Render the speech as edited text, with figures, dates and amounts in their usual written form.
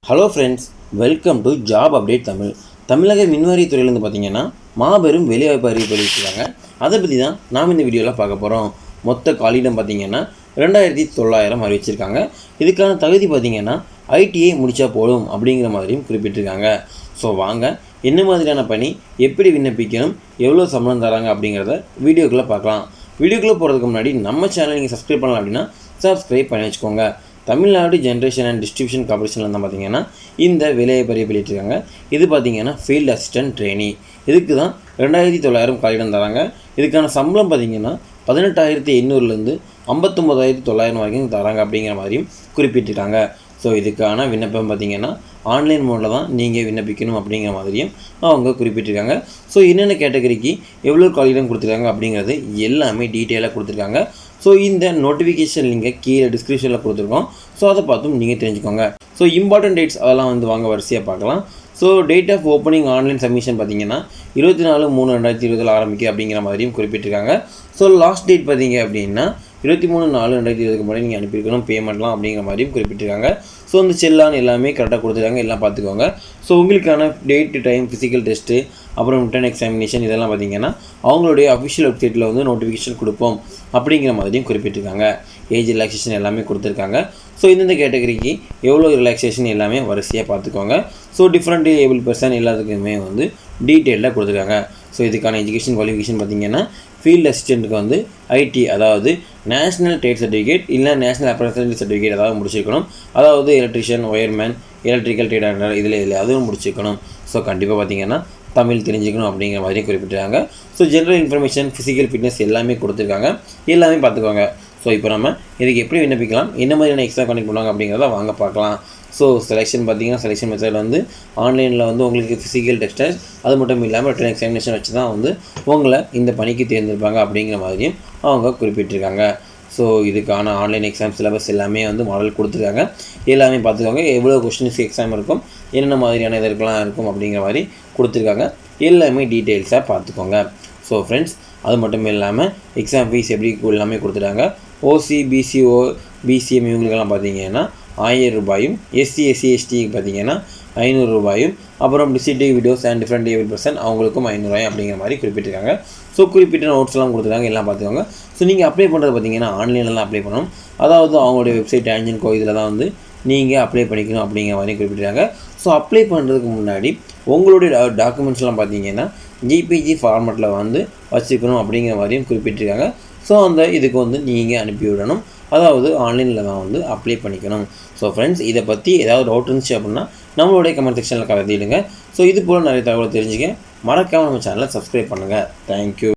Hello friends, welcome to job update Tamil. தமிழக மின்வாரி துறையிலேருந்து பார்த்தீங்கன்னா மாபெரும் வேலைவாய்ப்பு அறிவிப்பு வெளியிட்டிருக்காங்க. அதை பற்றி தான் நாம் இந்த வீடியோவில் பார்க்க போகிறோம். மொத்த காலியிடம் பார்த்தீங்கன்னா 2900 அறிவிச்சிருக்காங்க. இதுக்கான தகுதி பார்த்தீங்கன்னா ஐடிஐ முடித்தா போதும் அப்படிங்கிற மாதிரியும் குறிப்பிட்டிருக்காங்க. ஸோ வாங்க, என்ன மாதிரியான பணி, எப்படி விண்ணப்பிக்கணும், எவ்வளோ சம்பளம் தராங்க அப்படிங்கிறத வீடியோக்குள்ளே பார்க்கலாம். வீடியோக்குள்ளே போகிறதுக்கு முன்னாடி நம்ம சேனல் நீங்கள் சப்ஸ்கிரைப் பண்ணலாம் அப்படின்னா சப்ஸ்கிரைப் பண்ணி வச்சுக்கோங்க. தமிழ்நாடு ஜென்ரேஷன் அண்ட் டிஸ்ட்ரிபியூஷன் கார்பரேஷனில் தான் பார்த்தீங்கன்னா இந்த வேலைவாய்ப்பு வெளியிட்டிருக்காங்க. இது பார்த்தீங்கன்னா ஃபீல்டு அசிஸ்டன்ட் ட்ரெயினி. இதுக்கு தான் 2900 காலியிடம் தராங்க. இதுக்கான சம்பளம் பார்த்தீங்கன்னா 18,800லேருந்து 59,900 வரைக்கும் தராங்க அப்படிங்கிற மாதிரியும் குறிப்பிட்டிருக்காங்க. ஸோ இதுக்கான விண்ணப்பம் பார்த்தீங்கன்னா ஆன்லைன் மோடில் தான் நீங்கள் விண்ணப்பிக்கணும் அப்படிங்கிற மாதிரியும் அவங்க குறிப்பிட்டிருக்காங்க. ஸோ என்னென்ன கேட்டகரிக்கு எவ்வளோ காலியிடம் கொடுத்துருக்காங்க அப்படிங்கிறது எல்லாமே டீட்டெயிலாக கொடுத்துருக்காங்க. ஸோ இந்த நோட்டிஃபிகேஷன் லிங்கை கீழே டிஸ்கிரிப்ஷனில் கொடுத்துருக்கோம். ஸோ அதை பார்த்தும் நீங்கள் தெரிஞ்சுக்கோங்க. ஸோ இம்பார்ட்டன்ட் டேட்ஸ் அதெல்லாம் வாங்க வரிசையாக பார்க்கலாம். So date of opening online submission பார்த்தீங்கன்னா 24/3/2020 ஆரம்பிக்கும் அப்படிங்கிற மாதிரியும் குறிப்பிட்டிருக்காங்க. ஸோ லாஸ்ட் டேட் பார்த்தீங்க அப்படின்னா 23/4/2020 முன்னாடி நீங்கள் அனுப்பியிருக்கணும் பேமெண்ட்லாம் அப்படிங்கிற மாதிரியும் குறிப்பிட்டிருக்காங்க. ஸோ இந்த செல்லான் எல்லாமே கரெக்டாக கொடுத்துருக்காங்க, எல்லாம் பார்த்துக்கோங்க. ஸோ உங்களுக்கான டேட் டைம் ஃபிசிக்கல் டெஸ்ட்டு அப்புறம் ரிட்டன் எக்ஸாமினேஷன் இதெல்லாம் பார்த்தீங்கன்னா அவங்களுடைய அஃபிஷியல் வெப்சைட்டில் நோட்டிஃபிகேஷன் கொடுப்போம் அப்படிங்கிற மாதிரியும் குறிப்பிட்டிருக்காங்க. ஏஜ் ரிலாக்ஸேஷன் எல்லாமே கொடுத்துருக்காங்க. ஸோ இந்தந்த கேட்டகரிக்கு எவ்வளோ ரிலாக்ஸேஷன் எல்லாமே வரிசையாக பார்த்துக்கோங்க. ஸோ டிஃப்ரெண்ட் ஏபிள் பர்சன் எல்லாத்துக்குமே டீட்டெயிலாக கொடுத்துருக்காங்க. ஸோ இதுக்கான எஜுகேஷன் குவாலிஃபிகேஷன் பார்த்தீங்கன்னா ஃபீல்டு அசிஸ்டண்ட்டுக்கு ஐடி, அதாவது நேஷ்னல் ட்ரேட் சர்டிஃபிகேட் இல்லை நேஷ்னல் அப்ரண்டிஸ் சர்டிஃபிகேட் ஏதாவது முடிச்சிருக்கணும். அதாவது எலக்ட்ரிஷியன், ஒயர்மேன், எலக்ட்ரிக்கல் ட்ரேட் ஆண்டர் இதில் அதுவும் முடிச்சிருக்கணும். ஸோ கண்டிப்பாக பார்த்தீங்கன்னா தமிழ் தெரிஞ்சுக்கணும் அப்படிங்கிற மாதிரி குறிப்பிட்டிருக்காங்க. So general information, physical fitness எல்லாமே கொடுத்துருக்காங்க, எல்லாமே பார்த்துக்கோங்க. ஸோ இப்போ நம்ம இதுக்கு எப்படி விண்ணப்பிக்கலாம், என்ன மாதிரியான எக்ஸாம் கண்டக்ட் பண்ணுவாங்க அப்படிங்கிறத வாங்க பார்க்கலாம். ஸோ செலெக்ஷன் பார்த்தீங்கன்னா செலெக்ஷன் மெத்தட் ஆன்லைனில் உங்களுக்கு ஃபிசிக்கல் டெஸ்ட், அது மட்டும் இல்லாமல் ரிட்டன் எக்ஸாமினேஷன் வச்சு தான் உங்களை இந்த பணிக்கு தேர்ந்தெடுப்பாங்க அப்படிங்கிற மாதிரியும் அவங்க குறிப்பிட்டிருக்காங்க. ஸோ இதுக்கான ஆன்லைன் எக்ஸாம் சிலபஸ் எல்லாமே மாடல் கொடுத்துருக்காங்க, எல்லாமே பார்த்துக்கோங்க. எவ்வளோ கொஸ்டின்ஸ் எக்ஸாம் இருக்கும், என்னென்ன மாதிரியான இதற்கெல்லாம் இருக்கும் அப்படிங்கிற மாதிரி கொடுத்துருக்காங்க, எல்லாமே டீட்டெயில்ஸாக பார்த்துக்கோங்க. ஸோ ஃப்ரெண்ட்ஸ், அது மட்டும் இல்லாமல் எக்ஸாம் ஃபீஸ் எப்படி எல்லாமே கொடுத்துட்டாங்க. ஓசி, பிசிஓ, பிசிஎம் இவங்களுக்கெல்லாம் பார்த்தீங்கன்னா 1000 ரூபாயும், எஸ்சி, எஸ்சிக்கு பார்த்தீங்கன்னா 500 ரூபாயும், அப்புறம் டிசிடிவ் videos and different able person அவங்களுக்கும் 500 ரூபாய் அப்படிங்கிற மாதிரி குறிப்பிட்டிருக்காங்க. ஸோ குறிப்பிட்ட நோட்ஸ்லாம் கொடுத்துருக்காங்க, எல்லாம் பார்த்துக்கோங்க. ஸோ நீங்கள் அப்ளை பண்ணுறது பார்த்தீங்கன்னா ஆன்லைனில் தான் அப்ளை பண்ணணும். அதாவது அவங்களுடைய வெப்சைட் ஆன்ஜின்கோ இதில் தான் நீங்கள் அப்ளை பண்ணிக்கணும் அப்படிங்கிற மாதிரி குறிப்பிட்டிருக்காங்க. ஸோ அப்ளை பண்ணுறதுக்கு முன்னாடி உங்களுடைய டாக்குமெண்ட்ஸ்லாம் பார்த்தீங்கன்னா ஜிபிஜி ஃபார்மேட்டில் வச்சுக்கணும் அப்படிங்கிற மாதிரியும் குறிப்பிட்டிருக்காங்க. ஸோ இதுக்கு நீங்கள் அனுப்பிவிடணும், அதாவது ஆன்லைனில் தான் அப்ளை பண்ணிக்கணும். ஸோ ஃப்ரெண்ட்ஸ், இதை பற்றி ஏதாவது டவுட் இருந்துச்சு அப்படின்னா நம்மளுடைய கமெண்ட் செக்ஷனில் கலந்துடுங்க. ஸோ இது போல் நிறைய தகவல் தெரிஞ்சுக்க மறக்காமல் நம்ம சேனலை சப்ஸ்கிரைப் பண்ணுங்கள். தேங்க்யூ.